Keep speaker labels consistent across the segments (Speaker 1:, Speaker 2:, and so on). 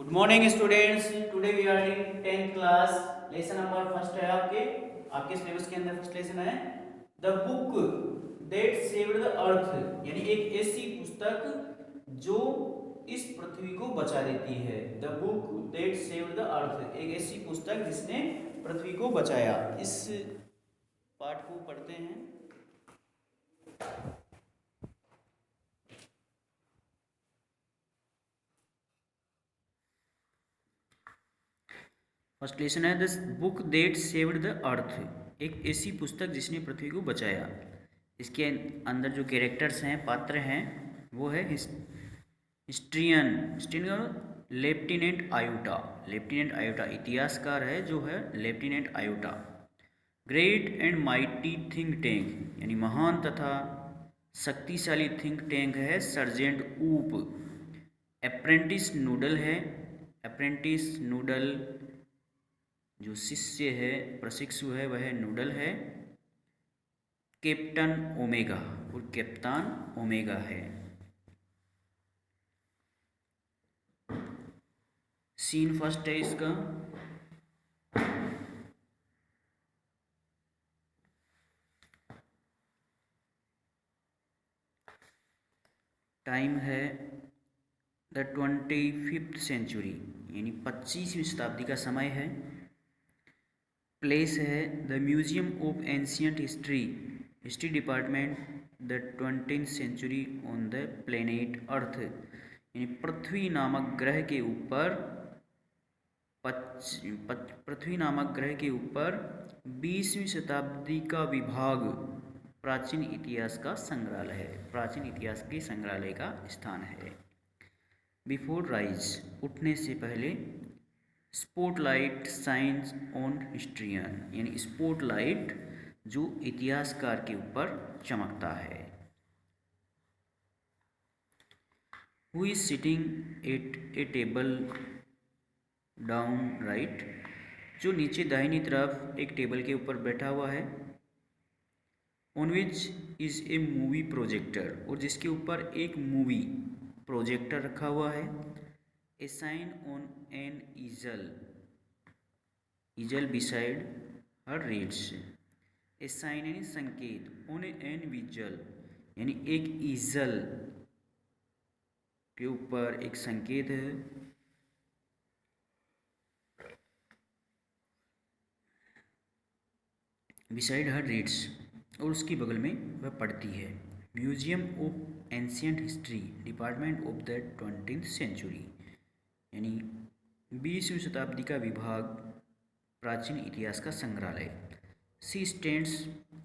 Speaker 1: Good morning students. Today we are in 10th class. Lesson number first है आपके syllabus के अंदर first lesson है the book that saved the earth, यानी एक ऐसी पुस्तक जो इस पृथ्वी को बचा देती है। The book that saved the अर्थ, एक ऐसी पुस्तक जिसने पृथ्वी को बचाया। इस पाठ को पढ़ते हैं। फर्स्ट लेसन है this book that saved the अर्थ, एक ऐसी पुस्तक जिसने पृथ्वी को बचाया। इसके अंदर जो कैरेक्टर्स हैं, पात्र हैं, वो है historian lieutenant iota. Lieutenant iota इतिहासकार है जो है lieutenant iota. Great and mighty think tank, यानी महान तथा शक्तिशाली थिंक टैंक है सर्जेंट ऊप। अप्रेंटिस नूडल है, अप्रेंटिस नूडल जो शिष्य है, प्रशिक्षु है, वह नूडल है। कैप्टन ओमेगा, और कैप्टन ओमेगा है। सीन फर्स्ट है इसका। टाइम है द 25th सेंचुरी, यानी 25वीं शताब्दी का समय है। प्लेस है the museum of ancient history, history department, the 20th century on the planet earth, यानी पृथ्वी नामक ग्रह के ऊपर पृथ्वी नामक ग्रह के ऊपर 20वीं शताब्दी का विभाग प्राचीन इतिहास का संग्रहालय है, प्राचीन इतिहास के संग्रहालय का स्थान है। बिफोर राइज, उठने से पहले। स्पॉटलाइट साइंस ऑन हिस्ट्रियन, यानी स्पॉटलाइट जो इतिहासकार के ऊपर चमकता है। Who is sitting at A table down right, जो नीचे दाहिनी तरफ एक टेबल के ऊपर बैठा हुआ है। On which is a movie projector, और जिसके ऊपर एक मूवी प्रोजेक्टर रखा हुआ है। A sign on an easel, easel beside her reads. A sign यानी संकेत, ऑन एन विजल यानी एक ईजल के ऊपर एक संकेत है। बिसाइड हर रीड्स, और उसकी बगल में वह पढ़ती है। Museum of ancient history department of the 20th century, यानी 20वीं शताब्दी का विभाग प्राचीन इतिहास का संग्रहालय। सी स्टैंड्स,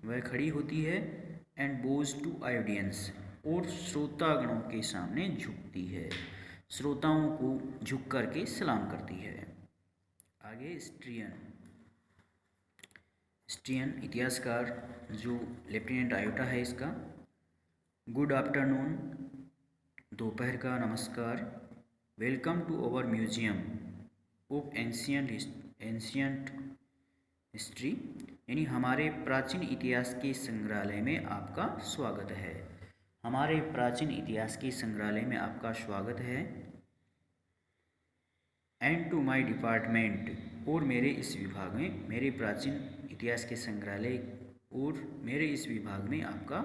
Speaker 1: वह खड़ी होती है। एंड बोज टू ऑडियंस, और श्रोतागणों के सामने झुकती है, श्रोताओं को झुक करके सलाम करती है। आगे स्ट्रियन इतिहासकार जो लेफ्टिनेंट आयोटा है इसका। गुड आफ्टरनून, दोपहर का नमस्कार। Welcome to our museum of ancient history, यानी हमारे प्राचीन इतिहास के संग्रहालय में आपका स्वागत है। हमारे प्राचीन इतिहास के संग्रहालय में आपका स्वागत है। एंड टू माई डिपार्टमेंट, और मेरे इस विभाग में, मेरे प्राचीन इतिहास के संग्रहालय और मेरे इस विभाग में आपका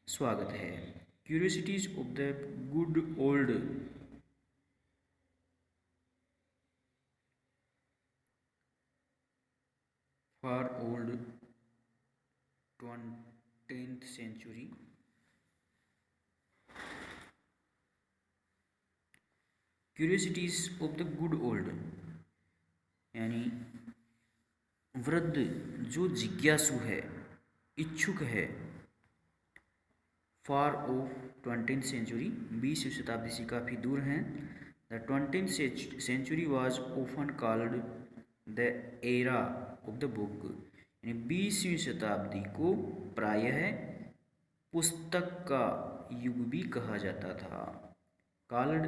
Speaker 1: स्वागत है। Curiosities of the good old, for old 20th century. Curiosities of the good old, यानी वृद्ध जो जिज्ञासु है, इच्छुक है। फार ऑफ 20th सेंचुरी, 20वीं शताब्दी से काफ़ी दूर हैं। The 20th century was often called the era of the book, यानी 20वीं शताब्दी को प्रायः पुस्तक का युग भी कहा जाता था। Called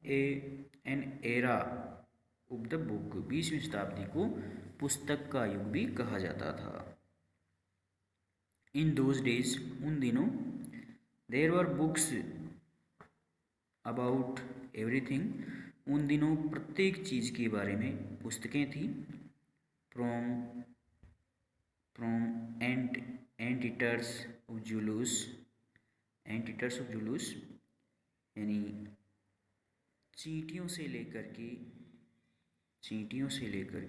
Speaker 1: an era of the book, 20वीं शताब्दी को पुस्तक का युग भी कहा जाता था। इन दोज डेज, उन दिनों, there were books about everything, उन दिनों प्रत्येक चीज़ के बारे में पुस्तकें थी। From from anteaters of जुलूस, एंट ईटर्स ऑफ जुलूस यानी चींटियों से लेकर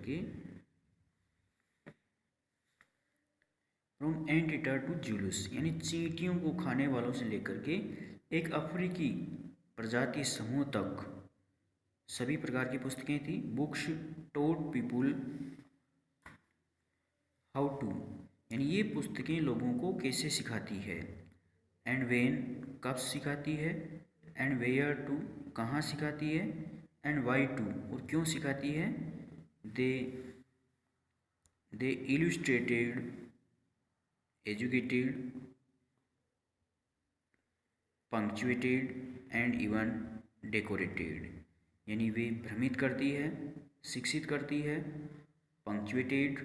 Speaker 1: के फ्रॉम एंट ईटर टू जुलूस यानी चींटियों को खाने वालों से लेकर के एक अफ्रीकी प्रजाति समूह तक सभी प्रकार की पुस्तकें थी। बुक्स टोट पीपुल हाउ टू यानी ये पुस्तकें लोगों को कैसे सिखाती है। एंड वेन कब सिखाती है। एंड वेयर टू कहाँ सिखाती है। एंड वाई टू और क्यों सिखाती है। They illustrated educated punctuated and even decorated यानी वे भ्रमित करती है, शिक्षित करती है, पंक्चुएटेड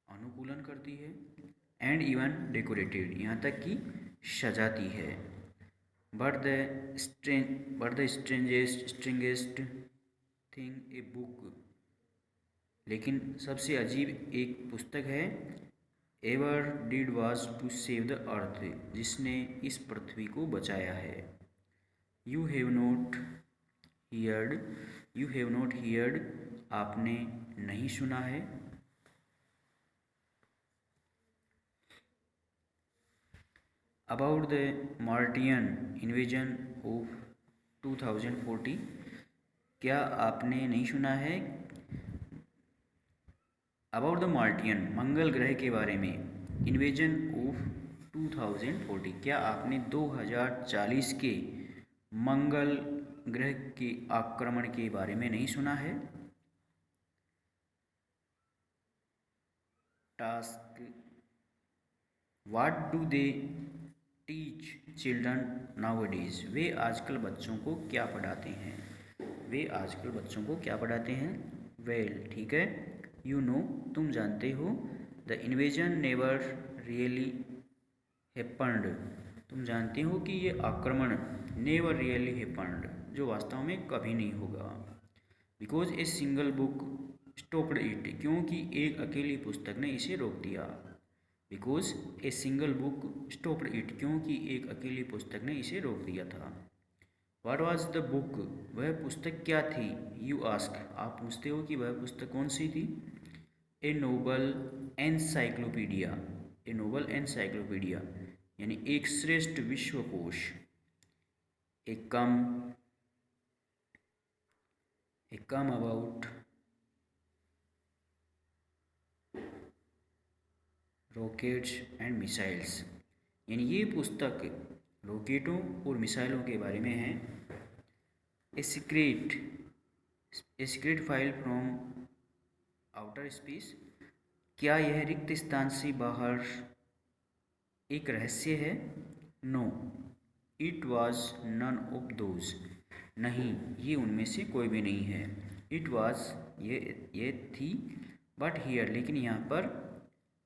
Speaker 1: अनुकूलन करती है एंड इवन डेकोरेटेड यहाँ तक कि सजाती है। But the strangest thing a book लेकिन सबसे अजीब एक पुस्तक है ever did was to save the earth जिसने इस पृथ्वी को बचाया है। यू हैव नॉट हियर्ड आपने नहीं सुना है। About the Martian invasion of 2040 क्या आपने नहीं सुना है। अबाउट द मार्टियन मंगल ग्रह के बारे में। इन्वेजन ऑफ 2040 क्या आपने 2040 के मंगल ग्रह के आक्रमण के बारे में नहीं सुना है। Task what do they teach children nowadays वे आजकल बच्चों को क्या पढ़ाते हैं। वेल ठीक है। यू नो तुम जानते हो। The invasion never really happened तुम जानते हो कि ये आक्रमण नेवर रियली हैपन्ड जो वास्तव में कभी नहीं होगा। Because a single book stopped it क्योंकि एक अकेली पुस्तक ने इसे रोक दिया। Because a single book stopped it क्योंकि एक अकेली पुस्तक ने इसे रोक दिया था। व्हाट वाज द बुक वह पुस्तक क्या थी। यू आस्क आप पूछते हो कि वह पुस्तक कौन सी थी। ए नोबल एनसाइक्लोपीडिया यानी एक श्रेष्ठ विश्वकोश। A come about rockets and missiles यानी ये पुस्तक रॉकेटों और मिसाइलों के बारे में है। A secret file from outer space क्या यह रिक्त स्थान से बाहर एक रहस्य है। No it was none of those नहीं ये उनमें से कोई भी नहीं है। इट वॉज ये थी। बट हियर लेकिन यहाँ पर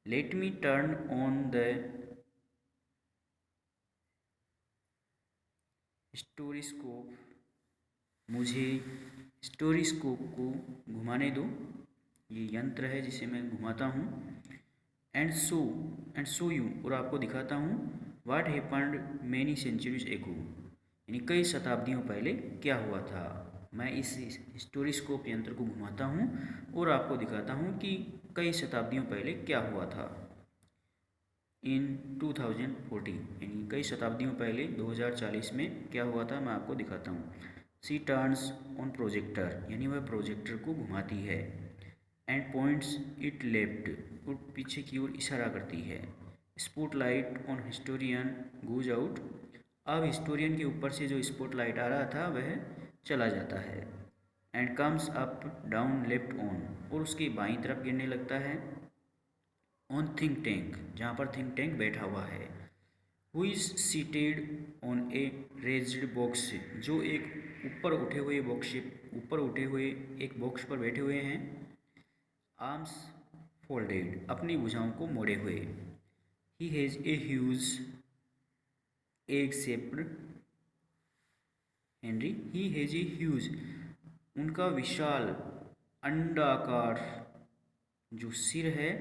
Speaker 1: let me turn on the storyscope मुझे स्टोरिस्कोप को घुमाने दो। ये यंत्र है जिसे मैं घुमाता हूँ। एंड शो यू और आपको दिखाता हूँ व्हाट हैपेंड मेनी सेंचुरीज एगो यानी कई शताब्दियों पहले क्या हुआ था। मैं इस स्टोरिस्कोप यंत्र को घुमाता हूँ और आपको दिखाता हूँ कि कई शताब्दियों पहले क्या हुआ था। इन 2040 यानी कई शताब्दियों पहले 2040 में क्या हुआ था मैं आपको दिखाता हूँ। सी टर्न्स ऑन प्रोजेक्टर यानी वह प्रोजेक्टर को घुमाती है। एंड पॉइंट्स इट लेफ्ट और पीछे की ओर इशारा करती है। Spotlight on historian goes out अब हिस्टोरियन के ऊपर से जो स्पॉटलाइट आ रहा था वह चला जाता है। And comes up down left on और उसके बाईं तरफ गिरने लगता है। ऑन थिंक टैंक जहाँ पर थिंक टैंक बैठा हुआ है। Who is seated on A raised box जो एक ऊपर उठे हुए एक बॉक्स पर बैठे हुए हैं। आर्म्स फोल्डेड अपनी भुजाओं को मोड़े हुए। He has a huge egg shaped Henry he has a huge, उनका विशाल अंडाकार जो सिर है,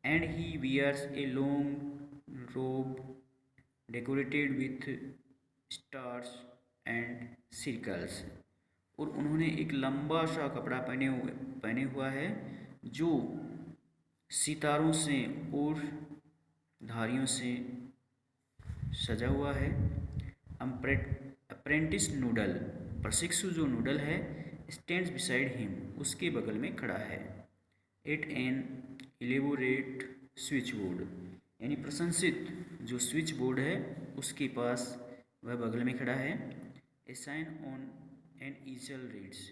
Speaker 1: and he wears a long robe decorated with stars and circles, और उन्होंने एक लंबा सा कपड़ा पहने हुआ है जो सितारों से और धारियों से सजा हुआ है। अप्रेंटिस नूडल, प्रशिक्षु जो नूडल है, स्टैंड्स बिसाइड हिम, उसके बगल में खड़ा है। At an elaborate switchboard, यानी प्रशंसित जो स्विच बोर्ड है उसके पास वह बगल में खड़ा है। A sign on an easel reads,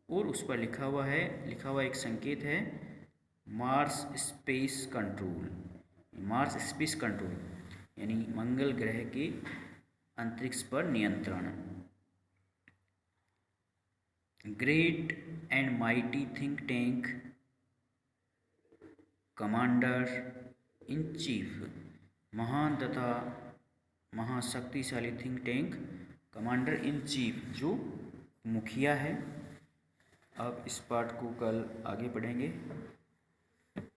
Speaker 1: और उस पर लिखा हुआ एक संकेत है, Mars space control. Mars space control यानी मंगल ग्रह के अंतरिक्ष पर नियंत्रण। Great and mighty think tank commander in chief, महान तथा महाशक्तिशाली think tank commander in chief जो मुखिया है। अब इस पाठ को कल आगे पढ़ेंगे।